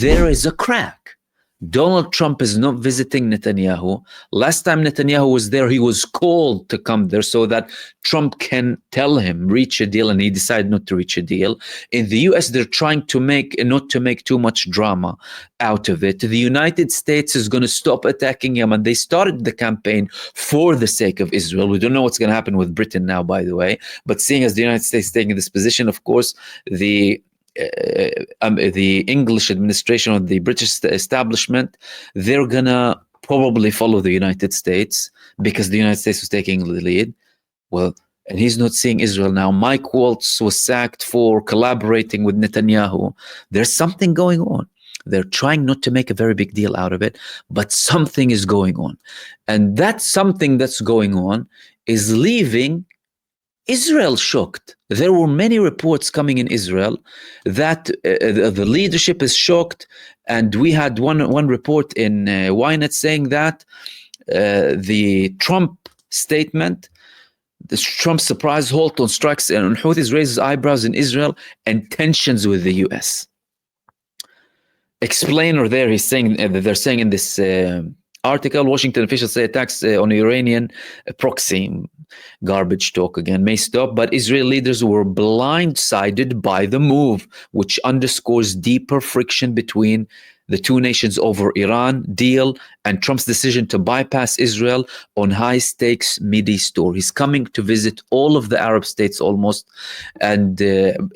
there is a crack. Donald Trump is not visiting Netanyahu. Last time Netanyahu was there, he was called to come there so that Trump can tell him, reach a deal, and he decided not to reach a deal. In the US, they're trying to not to make too much drama out of it. The United States is going to stop attacking Yemen. They started the campaign for the sake of Israel. We don't know what's going to happen with Britain now, by the way. But seeing as the United States is taking this position, of course, the English administration or the British establishment, they're gonna probably follow the United States because the United States was taking the lead. Well, and he's not seeing Israel now. Mike Waltz was sacked for collaborating with Netanyahu. There's something going on. They're trying not to make a very big deal out of it, but something is going on. And that something that's going on is leaving Israel shocked. There were many reports coming in Israel that the leadership is shocked, and we had one report in Ynet saying that the Trump statement, the Trump surprise halt on strikes and Houthis raises eyebrows in Israel and tensions with the US. Explainer there, they're saying in this article, Washington officials say attacks on Iranian proxy, garbage talk again, may stop, but Israeli leaders were blindsided by the move, which underscores deeper friction between the two nations over Iran deal and Trump's decision to bypass Israel on high-stakes Mideast tour. He's coming to visit all of the Arab states almost, and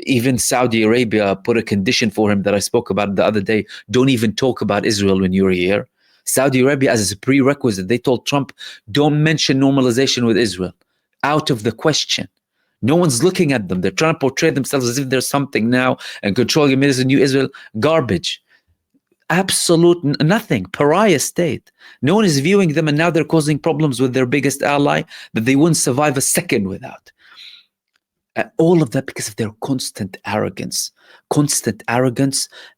even Saudi Arabia put a condition for him that I spoke about the other day. Don't even talk about Israel when you're here. Saudi Arabia, as a prerequisite, they told Trump, don't mention normalization with Israel. Out of the question. No one's looking at them. They're trying to portray themselves as if there's something now and controlling a new Israel. Garbage. Absolute nothing. Pariah state. No one is viewing them, and now they're causing problems with their biggest ally that they wouldn't survive a second without. All of that because of their constant arrogance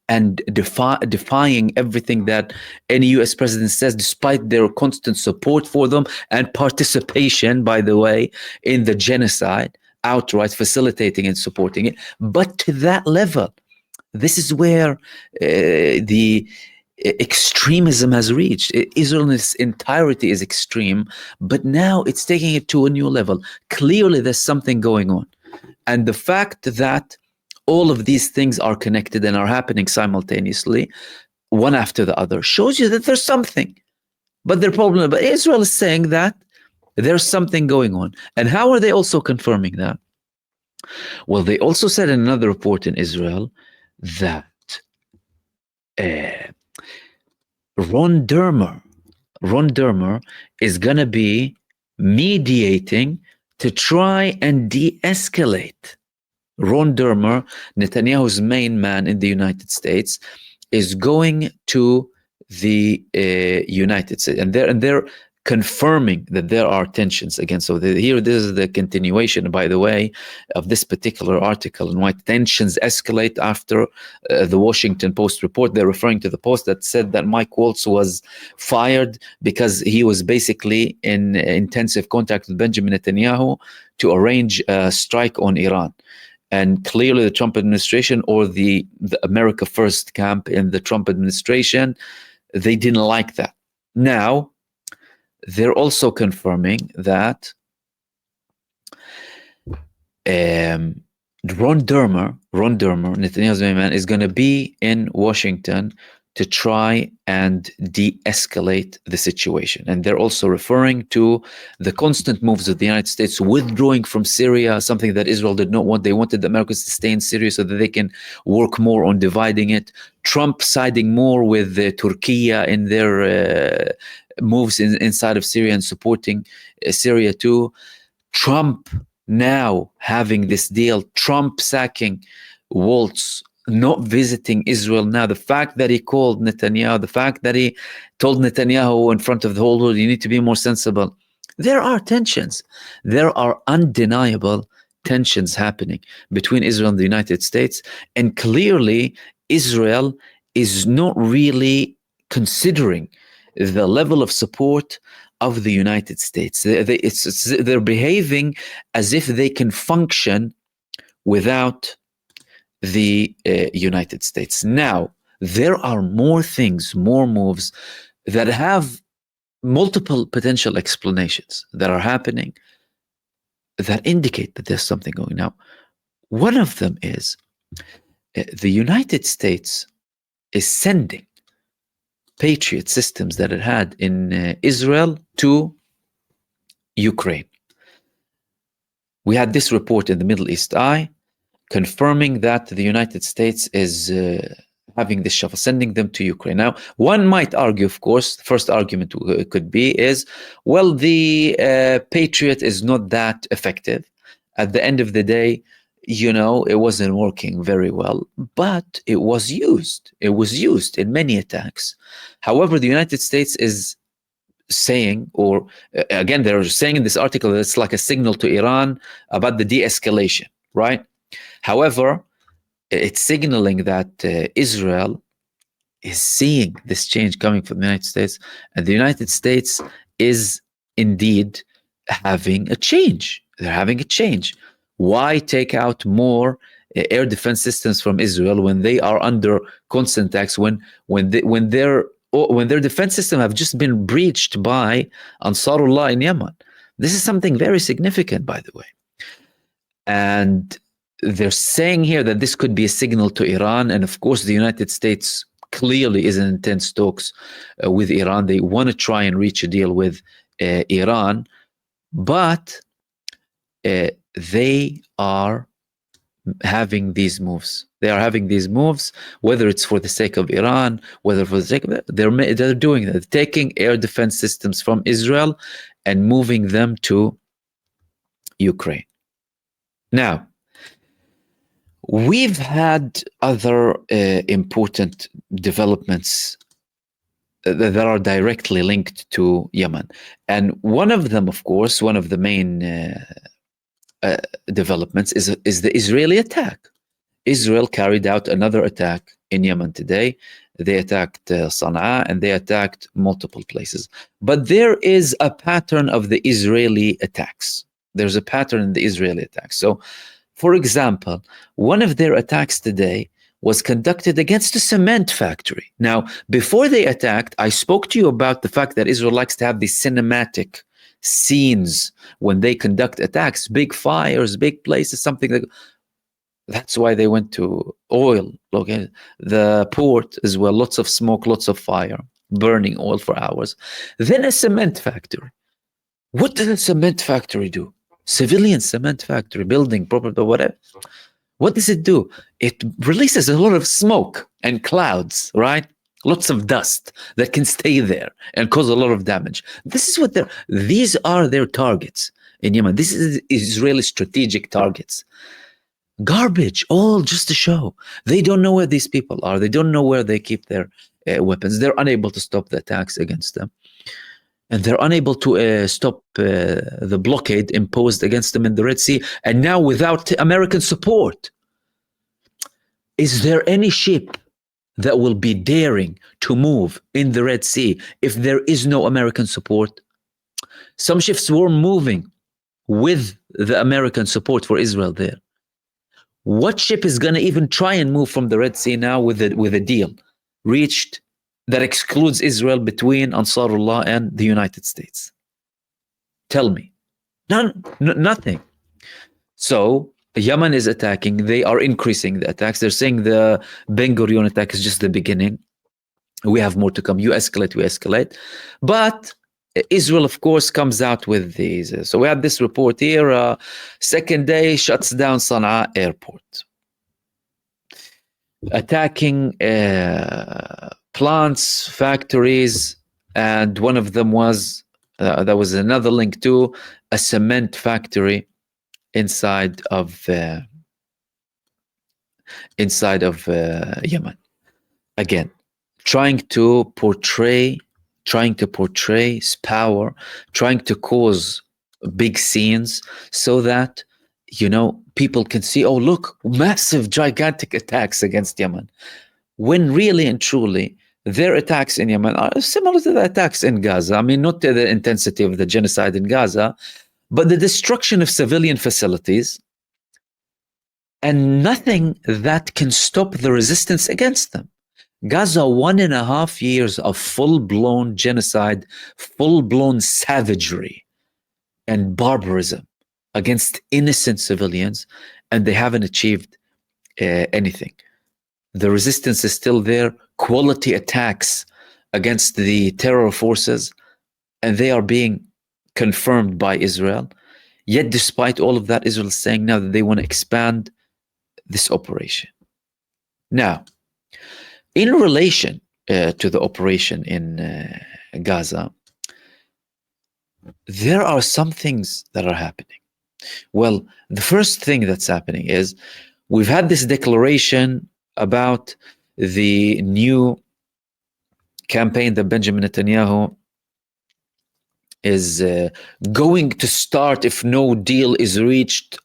and defying everything that any US president says, despite their constant support for them and participation, by the way, in the genocide, outright facilitating and supporting it. But to that level, this is where the extremism has reached. Israel in its entirety is extreme, but now it's taking it to a new level. Clearly, there's something going on. And the fact that all of these things are connected and are happening simultaneously, one after the other, shows you that there's something. But Israel is saying that there's something going on. And how are they also confirming that? Well, they also said in another report in Israel that Ron Dermer is going to be mediating to try and de-escalate. Ron Dermer, Netanyahu's main man in the United States, is going to the United States, and they're confirming that there are tensions again. So here, this is the continuation, by the way, of this particular article, and why tensions escalate after the Washington Post report. They're referring to the Post that said that Mike Waltz was fired because he was basically in intensive contact with Benjamin Netanyahu to arrange a strike on Iran. And clearly the Trump administration, or the America First camp in the Trump administration, they didn't like that. Now, they're also confirming that Ron Dermer, Netanyahu's main man, is going to be in Washington to try and de-escalate the situation. And they're also referring to the constant moves of the United States withdrawing from Syria, something that Israel did not want. They wanted the Americans to stay in Syria so that they can work more on dividing it. Trump siding more with Turkey in their moves inside of Syria and supporting Syria too. Trump now having this deal, Trump sacking Waltz, not visiting Israel now, the fact that he called Netanyahu, the fact that he told Netanyahu in front of the whole world, you need to be more sensible. There are tensions. There are undeniable tensions happening between Israel and the United States. And clearly, Israel is not really considering the level of support of the United States. They're behaving as if they can function without the United States. Now, there are more things, more moves that have multiple potential explanations that are happening that indicate that there's something going on. Now, one of them is the United States is sending Patriot systems that it had in Israel to Ukraine. We had this report in the Middle East Eye confirming that the United States is having this shuffle, sending them to Ukraine. Now, one might argue, of course, the first argument could be is, well, the Patriot is not that effective. At the end of the day, you know, it wasn't working very well, but it was used. It was used in many attacks. However, the United States is saying, or again, they're saying in this article that it's like a signal to Iran about the de-escalation, right? However, it's signaling that Israel is seeing this change coming from the United States, and the United States is indeed having a change. They're having a change. Why take out more air defense systems from Israel when they are under constant attacks, when their defense system have just been breached by Ansarullah in Yemen? This is something very significant, by the way. And they're saying here that this could be a signal to Iran. And of course, the United States clearly is in intense talks with Iran. They want to try and reach a deal with Iran, but they are having these moves. They are having these moves, whether it's for the sake of Iran, whether for the sake of they're doing that, they're taking air defense systems from Israel and moving them to Ukraine. Now, we've had other important developments that are directly linked to Yemen. And one of them, of course, one of the main developments is the Israeli attack. Israel carried out another attack in Yemen today. They attacked Sana'a, and they attacked multiple places. But there is a pattern of the Israeli attacks. There's a pattern in the Israeli attacks. So, for example, one of their attacks today was conducted against a cement factory. Now, before they attacked, I spoke to you about the fact that Israel likes to have these cinematic scenes when they conduct attacks, big fires, big places, something like that's why they went to oil, okay, the port as well, lots of smoke, lots of fire, burning oil for hours. Then a cement factory. What does a cement factory do? Civilian cement factory, building, property, whatever. What does it do? It releases a lot of smoke and clouds, right? Lots of dust that can stay there and cause a lot of damage. This is what these are their targets in Yemen. This is Israeli strategic targets. Garbage, all just to show. They don't know where these people are. They don't know where they keep their weapons. They're unable to stop the attacks against them. And they're unable to stop the blockade imposed against them in the Red Sea. And now without American support. Is there any ship that will be daring to move in the Red Sea if there is no American support? Some ships were moving with the American support for Israel there. What ship is going to even try and move from the Red Sea now with a deal reached that excludes Israel between Ansarullah and the United States? Tell me. Nothing. So Yemen is attacking. They are increasing the attacks. They're saying the Ben Gurion attack is just the beginning. We have more to come. You escalate, we escalate. But Israel, of course, comes out with these. So we have this report here. Second day, shuts down Sana'a airport. Attacking plants, factories, and one of them was, there was another link to a cement factory inside of Yemen. Again, trying to portray power, trying to cause big scenes so that, you know, people can see, oh, look, massive, gigantic attacks against Yemen. When really and truly, their attacks in Yemen are similar to the attacks in Gaza. I mean, not to the intensity of the genocide in Gaza, but the destruction of civilian facilities and nothing that can stop the resistance against them. Gaza, 1.5 years of full-blown genocide, full-blown savagery and barbarism against innocent civilians, and they haven't achieved anything. The resistance is still there, quality attacks against the terror forces, and they are being confirmed by Israel. Yet despite all of that, Israel is saying now that they want to expand this operation. Now, in relation to the operation in Gaza, there are some things that are happening. Well, the first thing that's happening is we've had this declaration about the new campaign that Benjamin Netanyahu is going to start if no deal is reached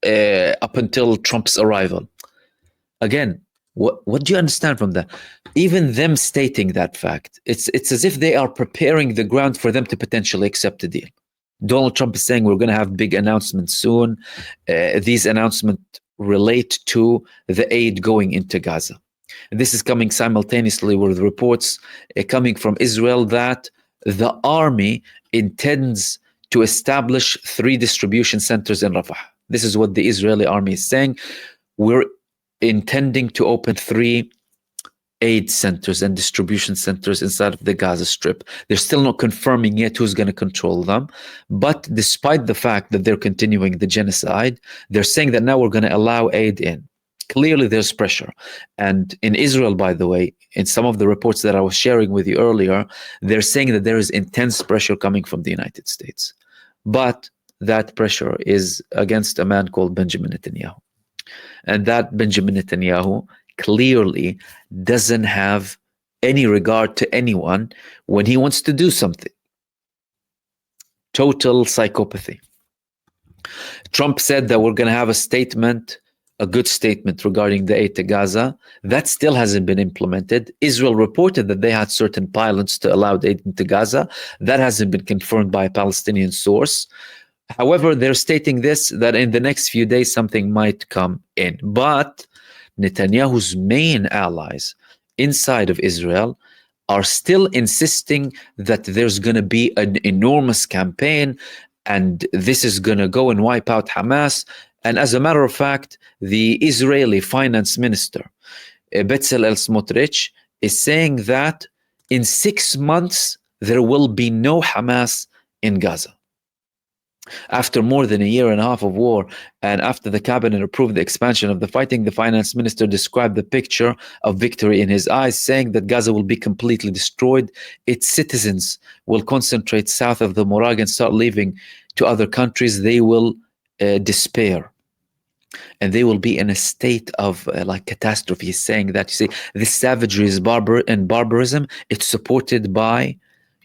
up until Trump's arrival. Again, what do you understand from that? Even them stating that fact, it's as if they are preparing the ground for them to potentially accept a deal. Donald Trump is saying we're going to have big announcements soon. These announcements relate to the aid going into Gaza. And this is coming simultaneously with reports coming from Israel that the army intends to establish 3 distribution centers in Rafah. This is what the Israeli army is saying. We're intending to open 3 aid centers and distribution centers inside of the Gaza Strip. They're still not confirming yet who's going to control them. But despite the fact that they're continuing the genocide, they're saying that now we're going to allow aid in. Clearly, there's pressure. And in Israel, by the way, in some of the reports that I was sharing with you earlier, they're saying that there is intense pressure coming from the United States. But that pressure is against a man called Benjamin Netanyahu. And that Benjamin Netanyahu clearly doesn't have any regard to anyone when he wants to do something. Total psychopathy. Trump said that we're going to have a statement, a good statement regarding the aid to Gaza. That still hasn't been implemented. Israel reported that they had certain pilots to allow aid into Gaza. That hasn't been confirmed by a Palestinian source. However, they're stating this, that in the next few days, something might come in. But Netanyahu's main allies inside of Israel are still insisting that there's going to be an enormous campaign and this is going to go and wipe out Hamas. And as a matter of fact, the Israeli finance minister, Bezalel Smotrich, is saying that in 6 months, there will be no Hamas in Gaza. After more than 1.5 years of war, and after the cabinet approved the expansion of the fighting, the finance minister described the picture of victory in his eyes, saying that Gaza will be completely destroyed. Its citizens will concentrate south of the Morag and start leaving to other countries. They will despair. And they will be in a state of like catastrophe. He's saying that, you see, this savagery is barbarism. It's supported by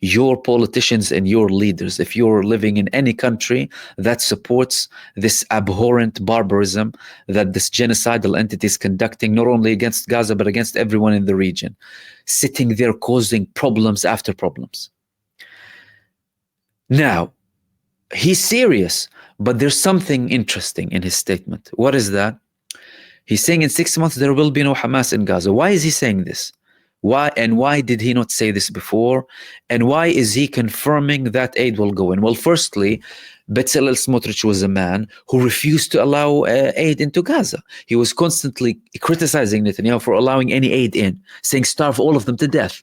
your politicians and your leaders. If you're living in any country that supports this abhorrent barbarism that this genocidal entity is conducting, not only against Gaza, but against everyone in the region, sitting there causing problems after problems. Now, he's serious, but there's something interesting in his statement. What is that? He's saying in 6 months, there will be no Hamas in Gaza. Why is he saying this? Why, and why did he not say this before? And why is he confirming that aid will go in? Well, firstly, Bezalel Smotrich was a man who refused to allow aid into Gaza. He was constantly criticizing Netanyahu for allowing any aid in, saying starve all of them to death.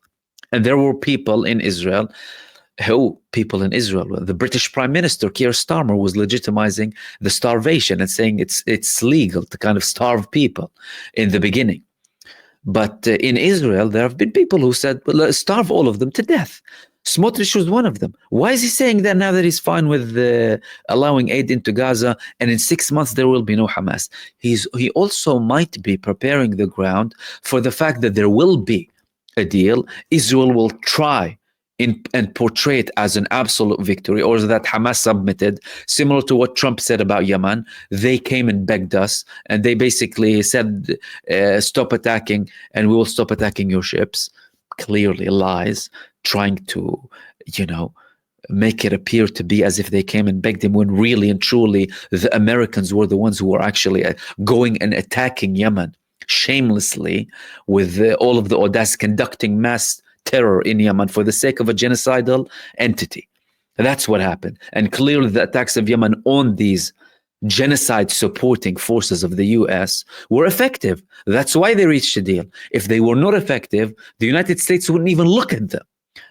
And there were people in Israel, the British Prime Minister Keir Starmer was legitimizing the starvation and saying it's legal to kind of starve people in the beginning. But in Israel, there have been people who said, well, starve all of them to death. Smotrich was one of them. Why is he saying that now that he's fine with allowing aid into Gaza and in 6 months there will be no Hamas? He also might be preparing the ground for the fact that there will be a deal. Israel will try and portray it as an absolute victory, or that Hamas submitted, similar to what Trump said about Yemen. They came and begged us, and they basically said, stop attacking, and we will stop attacking your ships. Clearly lies, trying to, make it appear to be as if they came and begged him, when really and truly the Americans were the ones who were actually going and attacking Yemen shamelessly, with all of the audacity, conducting mass terror in Yemen for the sake of a genocidal entity. That's what happened. And clearly the attacks of Yemen on these genocide supporting forces of the US were effective. That's why they reached a deal. If they were not effective, the United States wouldn't even look at them.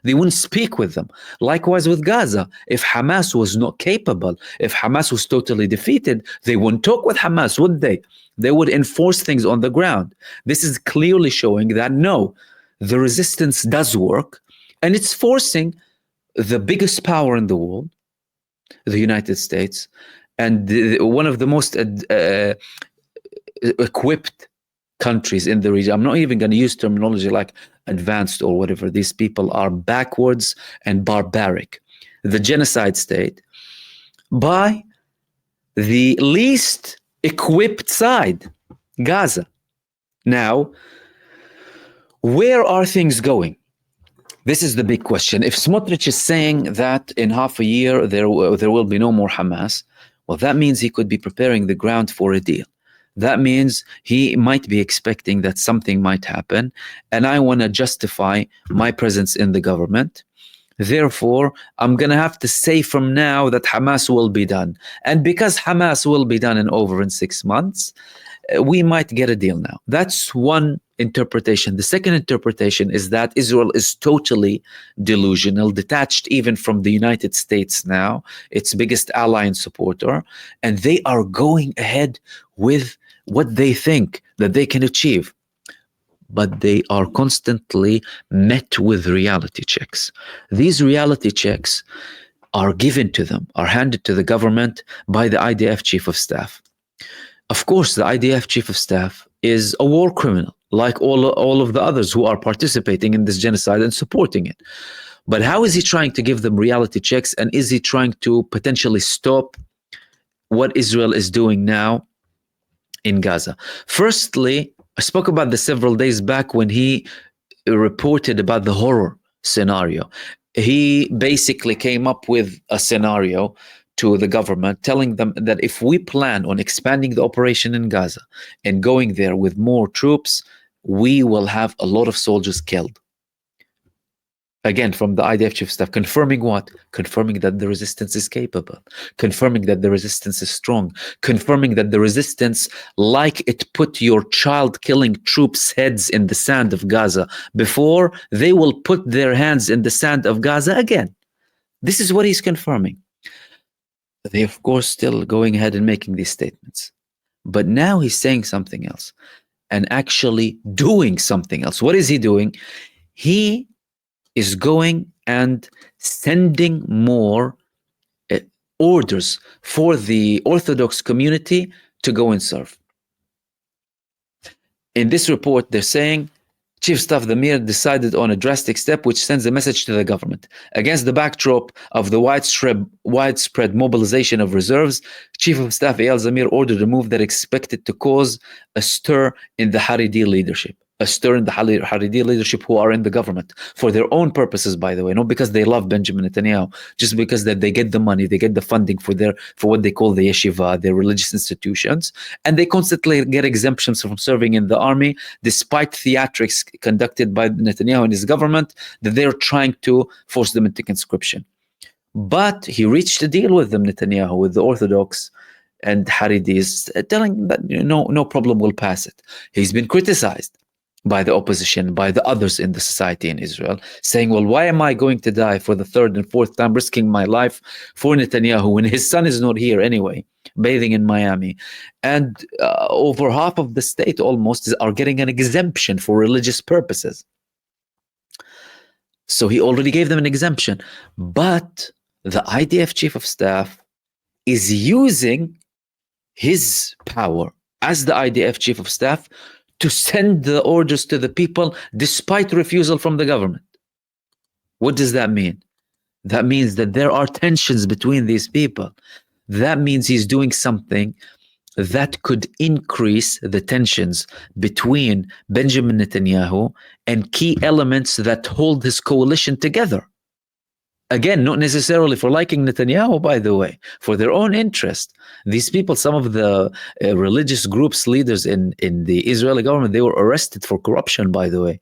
They wouldn't speak with them. Likewise with Gaza. If Hamas was not capable, if Hamas was totally defeated, they wouldn't talk with Hamas, would they? They would enforce things on the ground. This is clearly showing that no, the resistance does work, and it's forcing the biggest power in the world, the United States, and one of the most equipped countries in the region. I'm not even going to use terminology like advanced or whatever. These people are backwards and barbaric. The genocide state by the least equipped side, Gaza. Now, where are things going? This is the big question. If Smotrich is saying that in half a year there will be no more Hamas, well, that means he could be preparing the ground for a deal. That means he might be expecting that something might happen, and I want to justify my presence in the government. Therefore, I'm going to have to say from now that Hamas will be done. And because Hamas will be done in 6 months, we might get a deal now. That's one interpretation. The second interpretation is that Israel is totally delusional, detached even from the United States now, its biggest ally and supporter, and they are going ahead with what they think that they can achieve. But they are constantly met with reality checks. These reality checks are given to them, are handed to the government by the IDF Chief of Staff. Of course, the IDF Chief of Staff is a war criminal, like all of the others who are participating in this genocide and supporting it. But how is he trying to give them reality checks, and is he trying to potentially stop what Israel is doing now in Gaza? Firstly, I spoke about this several days back when he reported about the horror scenario. He basically came up with a scenario to the government, telling them that if we plan on expanding the operation in Gaza and going there with more troops, we will have a lot of soldiers killed. Again, from the IDF Chief of Staff, confirming what? Confirming that the resistance is capable, confirming that the resistance is strong, confirming that the resistance, like it put your child-killing troops' heads in the sand of Gaza before, they will put their hands in the sand of Gaza again. This is what he's confirming. They, of course, still going ahead and making these statements. But now he's saying something else and actually doing something else. What is he doing? He is going and sending more orders for the Orthodox community to go and serve. In this report, they're saying, Chief of Staff Dermer decided on a drastic step which sends a message to the government. Against the backdrop of the widespread mobilization of reserves, Chief of Staff Eyal Zamir ordered a move that expected to cause a stir in the Haredi leadership. A stir in the Haredi leadership who are in the government for their own purposes, by the way, not because they love Benjamin Netanyahu, just because that they get the money, they get the funding for what they call the yeshiva, their religious institutions, and they constantly get exemptions from serving in the army, despite theatrics conducted by Netanyahu and his government that they're trying to force them into conscription. But he reached a deal with them, Netanyahu, with the Orthodox and Haredis, telling that no problem will pass it. He's been criticized by the opposition, by the others in the society in Israel, saying, well, why am I going to die for the third and fourth time, risking my life for Netanyahu when his son is not here anyway, bathing in Miami? And over half of the state almost are getting an exemption for religious purposes. So he already gave them an exemption. But the IDF Chief of Staff is using his power as the IDF Chief of Staff to send the orders to the people despite refusal from the government. What does that mean? That means that there are tensions between these people. That means he's doing something that could increase the tensions between Benjamin Netanyahu and key elements that hold his coalition together. Again, not necessarily for liking Netanyahu, by the way, for their own interest. These people, some of the religious groups leaders in the Israeli government, they were arrested for corruption, by the way,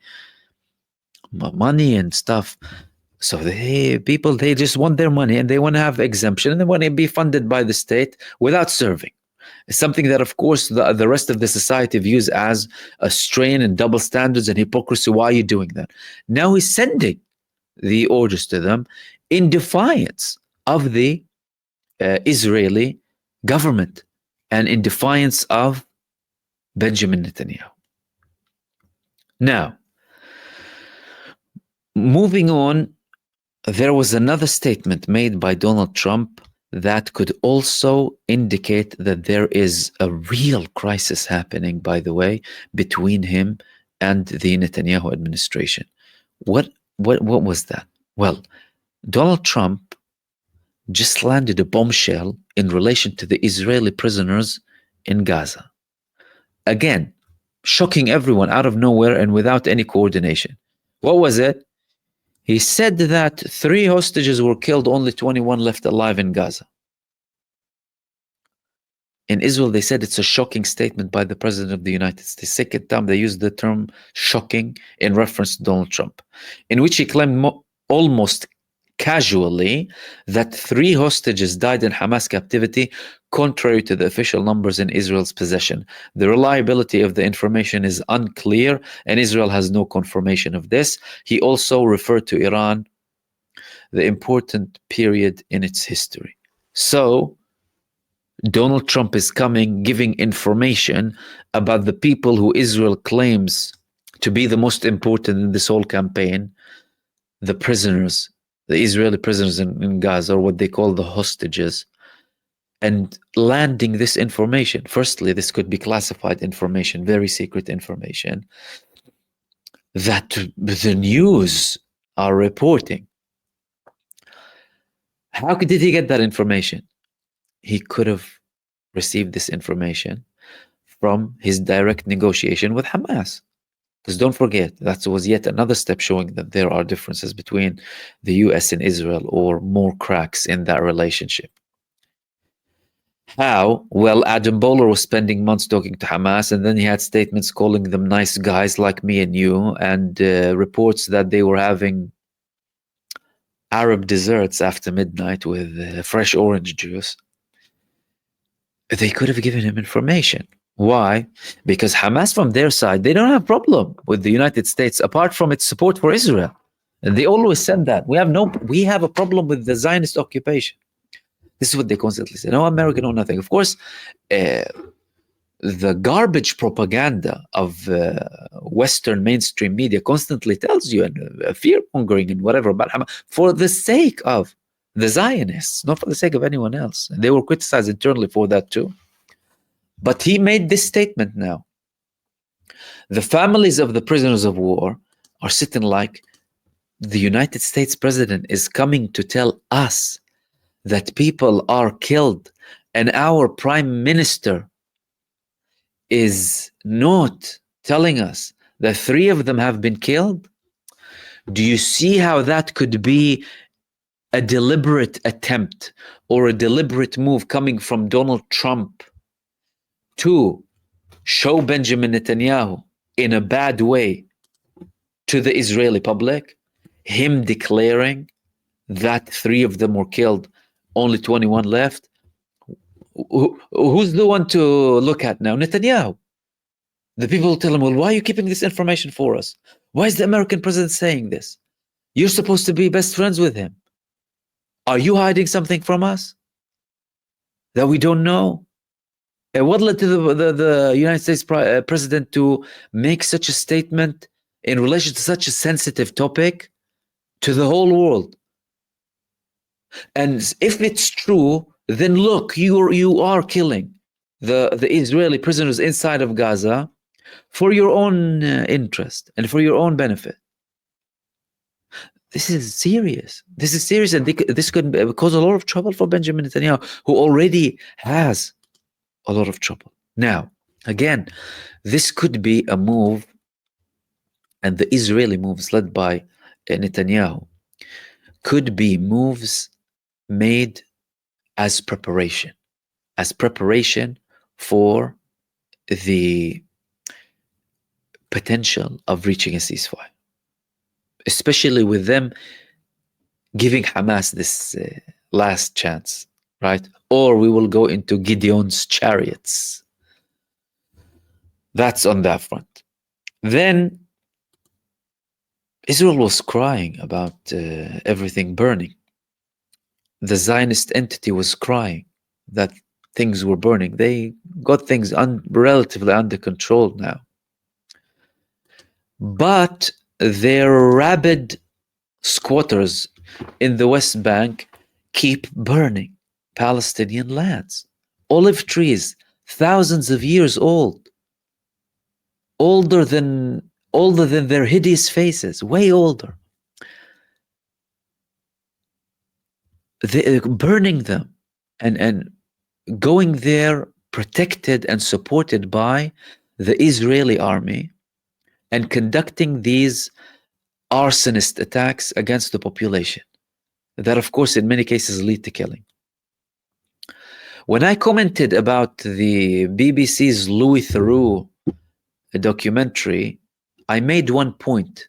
money and stuff. So they just want their money and they want to have exemption and they want to be funded by the state without serving. It's something that, of course, the rest of the society views as a strain and double standards and hypocrisy. Why are you doing that? Now he's sending the orders to them in defiance of the Israeli government and in defiance of Benjamin Netanyahu. Now, moving on, there was another statement made by Donald Trump that could also indicate that there is a real crisis happening, by the way, between him and the Netanyahu administration. What was that? Well, Donald Trump just landed a bombshell in relation to the Israeli prisoners in Gaza. Again, shocking everyone out of nowhere and without any coordination. What was it? He said that 3 hostages were killed, only 21 left alive in Gaza. In Israel, they said it's a shocking statement by the President of the United States. Second time they used the term shocking in reference to Donald Trump, in which he claimed almost casually that 3 hostages died in Hamas captivity, contrary to the official numbers in Israel's possession. The reliability of the information is unclear, and Israel has no confirmation of this. He also referred to Iran, the important period in its history. So, Donald Trump is coming, giving information about the people who Israel claims to be the most important in this whole campaign, the prisoners, the Israeli prisoners in Gaza, or what they call the hostages, and landing this information. Firstly, this could be classified information, very secret information, that the news are reporting. How did he get that information? He could have received this information from his direct negotiation with Hamas. Because don't forget, that was yet another step showing that there are differences between the US and Israel, or more cracks in that relationship. How? Well, Adam Bowler was spending months talking to Hamas, and then he had statements calling them nice guys like me and you, and reports that they were having Arab desserts after midnight with fresh orange juice. They could have given him information. Why? Because Hamas, from their side, they don't have a problem with the United States apart from its support for Israel. And they always said that. We have a problem with the Zionist occupation. This is what they constantly say. No American or nothing. Of course, the garbage propaganda of Western mainstream media constantly tells you, and fear-mongering and whatever about Hamas, for the sake of the Zionists, not for the sake of anyone else. And they were criticized internally for that too. But he made this statement now. The families of the prisoners of war are sitting like, the United States president is coming to tell us that people are killed, and our prime minister is not telling us that 3 of them have been killed. Do you see how that could be a deliberate attempt or a deliberate move coming from Donald Trump to show Benjamin Netanyahu in a bad way to the Israeli public? Him declaring that 3 of them were killed, only 21 left. Who's the one to look at now? Netanyahu. The people tell him, well, why are you keeping this information for us? Why is the American president saying this? You're supposed to be best friends with him. Are you hiding something from us that we don't know? And what led to the United States president to make such a statement in relation to such a sensitive topic to the whole world? And if it's true, then look, you are killing the Israeli prisoners inside of Gaza for your own interest and for your own benefit. This is serious. This is serious, and this could cause a lot of trouble for Benjamin Netanyahu, who already has a lot of trouble. Now, again, this could be a move, and the Israeli moves led by Netanyahu could be moves made as preparation for the potential of reaching a ceasefire, especially with them giving Hamas this last chance, right? Or we will go into Gideon's chariots. That's on that front. Then Israel was crying about everything burning. The Zionist entity was crying that things were burning. They got things relatively under control now. But their rabid squatters in the West Bank keep burning Palestinian lands. Olive trees, thousands of years old, older than their hideous faces, way older. They're burning them and going there protected and supported by the Israeli army and conducting these arsonist attacks against the population that, of course, in many cases lead to killing. When I commented about the BBC's Louis Theroux documentary, I made one point,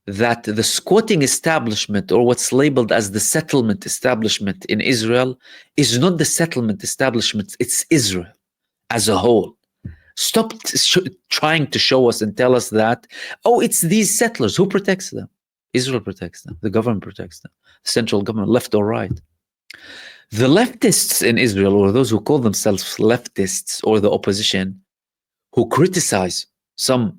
that the squatting establishment, or what's labeled as the settlement establishment in Israel, is not the settlement establishment, it's Israel as a whole. Stop trying to show us and tell us that, oh, it's these settlers. Who protects them? Israel protects them. The government protects them. Central government, left or right. The leftists in Israel, or those who call themselves leftists, or the opposition, who criticize some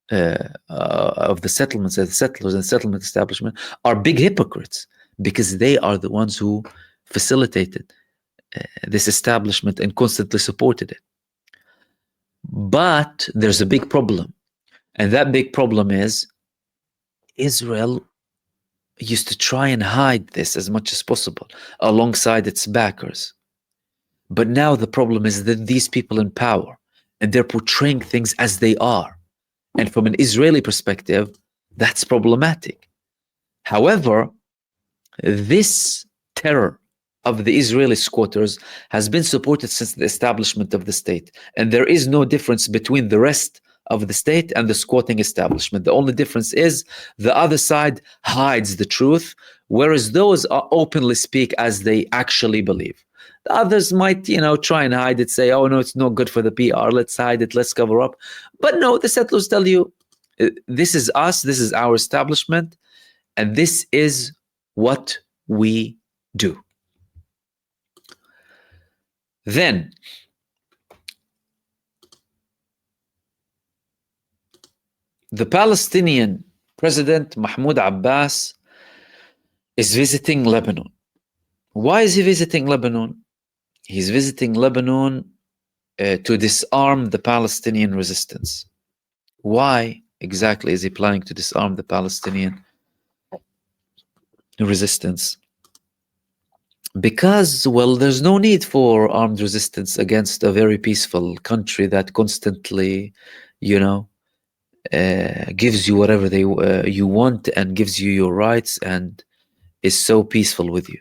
of the settlements and the settlers and settlement establishment, are big hypocrites, because they are the ones who facilitated this establishment and constantly supported it. But there's a big problem, and that big problem is Israel used to try and hide this as much as possible alongside its backers. But now the problem is that these people in power, and they're portraying things as they are. And from an Israeli perspective, that's problematic. However, this terror of the Israeli squatters has been supported since the establishment of the state. And there is no difference between the rest of the state and the squatting establishment. The only difference is the other side hides the truth, whereas those are openly speak as they actually believe. The others might, try and hide it, say, oh no, it's not good for the PR, let's hide it, let's cover up. But no, the settlers tell you, this is us, this is our establishment, and this is what we do. Then, the Palestinian president, Mahmoud Abbas, is visiting Lebanon. Why is he visiting Lebanon? He's visiting Lebanon to disarm the Palestinian resistance. Why exactly is he planning to disarm the Palestinian resistance? Because, well, there's no need for armed resistance against a very peaceful country that constantly, gives you whatever you want and gives you your rights and is so peaceful with you.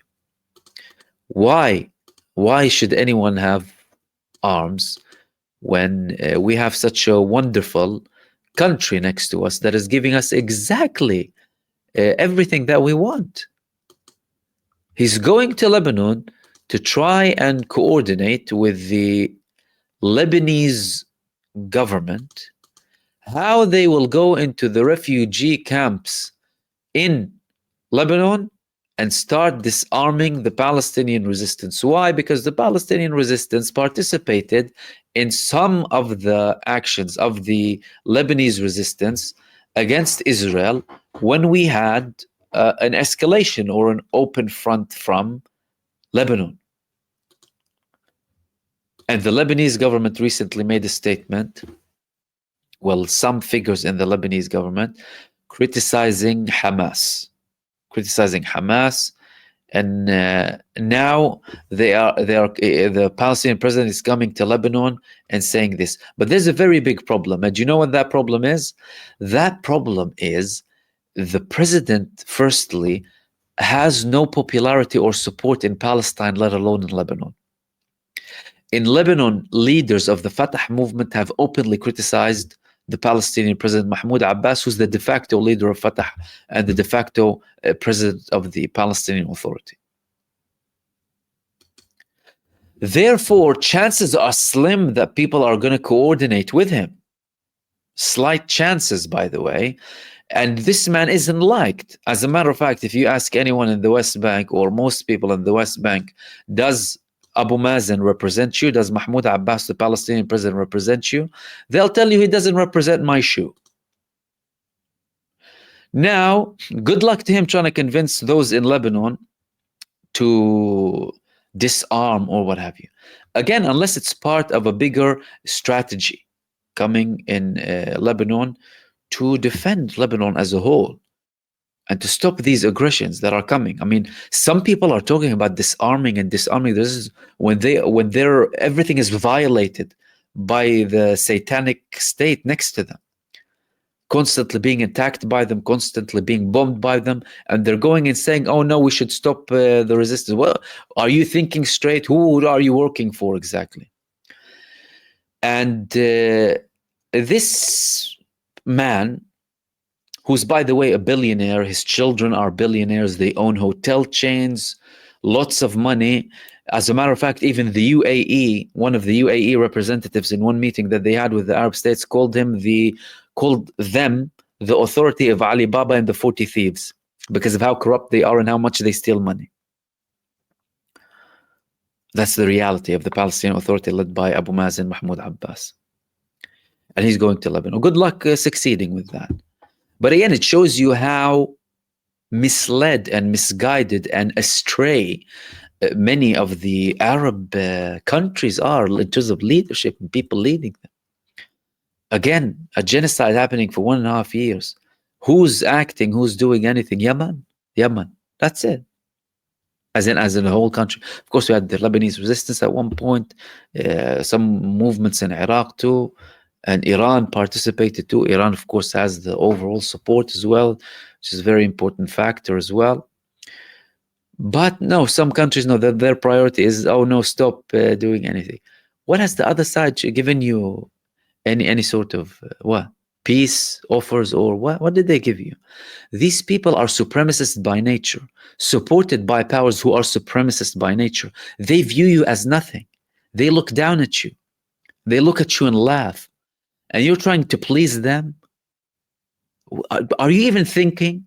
Why should anyone have arms when we have such a wonderful country next to us that is giving us exactly everything that we want? He's going to Lebanon to try and coordinate with the Lebanese government how they will go into the refugee camps in Lebanon and start disarming the Palestinian resistance. Why? Because the Palestinian resistance participated in some of the actions of the Lebanese resistance against Israel when we had an escalation or an open front from Lebanon. And the Lebanese government recently made a statement, well, some figures in the Lebanese government criticizing Hamas, and now the Palestinian president is coming to Lebanon and saying this. But there's a very big problem, and you know what that problem is? That problem is the president, firstly, has no popularity or support in Palestine, let alone in Lebanon. In Lebanon, leaders of the Fatah movement have openly criticized the Palestinian President Mahmoud Abbas, who's the de facto leader of Fatah and the de facto president of the Palestinian Authority. Therefore, chances are slim that people are going to coordinate with him. Slight chances, by the way. And this man isn't liked. As a matter of fact, if you ask anyone in the West Bank, or most people in the West Bank, does Abu Mazen represent you? Does Mahmoud Abbas, the Palestinian president, represent you? They'll tell you he doesn't represent my shoe. Now, good luck to him trying to convince those in Lebanon to disarm or what have you. Again, unless it's part of a bigger strategy coming in Lebanon to defend Lebanon as a whole and to stop these aggressions that are coming. I mean, some people are talking about disarming and disarming. This is when everything is violated by the satanic state next to them, constantly being attacked by them, constantly being bombed by them, and they're going and saying, oh no, we should stop the resistance. Well, are you thinking straight? Who are you working for exactly? And this man, who's, by the way, a billionaire, his children are billionaires, they own hotel chains, lots of money. As a matter of fact, even the UAE, one of the UAE representatives in one meeting that they had with the Arab states called them the authority of Alibaba and the 40 thieves, because of how corrupt they are and how much they steal money. That's the reality of the Palestinian Authority led by Abu Mazen Mahmoud Abbas. And he's going to Lebanon. Good luck succeeding with that. But again, it shows you how misled and misguided and astray many of the Arab countries are in terms of leadership and people leading them. Again, a genocide happening for 1.5 years. Who's acting? Who's doing anything? Yemen. That's it. As in the whole country. Of course, we had the Lebanese resistance at one point, some movements in Iraq too, and Iran participated too. Iran, of course, has the overall support as well, which is a very important factor as well. But no, some countries know that their priority is, oh no, stop doing anything. What has the other side given you? Any sort of what? Peace offers, or what? What did they give you? These people are supremacists by nature, supported by powers who are supremacists by nature. They view you as nothing. They look down at you. They look at you and laugh. And you're trying to please them? Are you even thinking?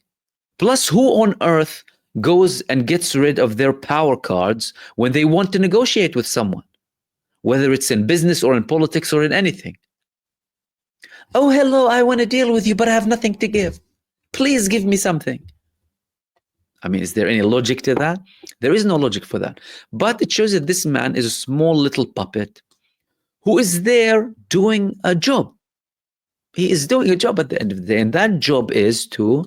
Plus, who on earth goes and gets rid of their power cards when they want to negotiate with someone? Whether it's in business or in politics or in anything. Oh, hello, I want to deal with you, but I have nothing to give. Please give me something. I mean, is there any logic to that? There is no logic for that. But it shows that this man is a small little puppet who is there doing a job. He is doing a job at the end of the day. And that job is to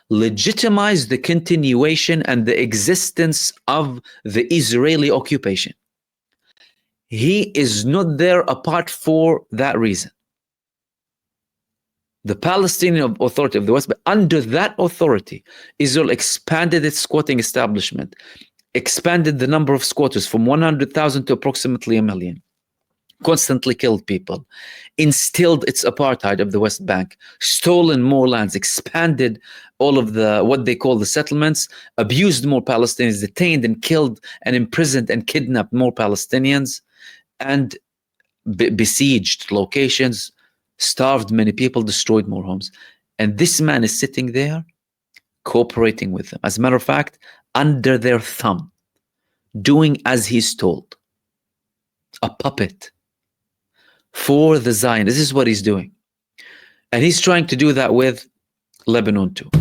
legitimize the continuation and the existence of the Israeli occupation. He is not there apart for that reason. The Palestinian Authority of the West, but under that authority, Israel expanded its squatting establishment, expanded the number of squatters from 100,000 to approximately 1 million, constantly killed people, instilled its apartheid of the West Bank, stolen more lands, expanded all of the what they call the settlements, abused more Palestinians, detained and killed and imprisoned and kidnapped more Palestinians, and besieged locations, starved many people, destroyed more homes. And this man is sitting there cooperating with them. As a matter of fact, under their thumb, doing as he's told. A puppet for the Zion. This is what he's doing. And he's trying to do that with Lebanon too.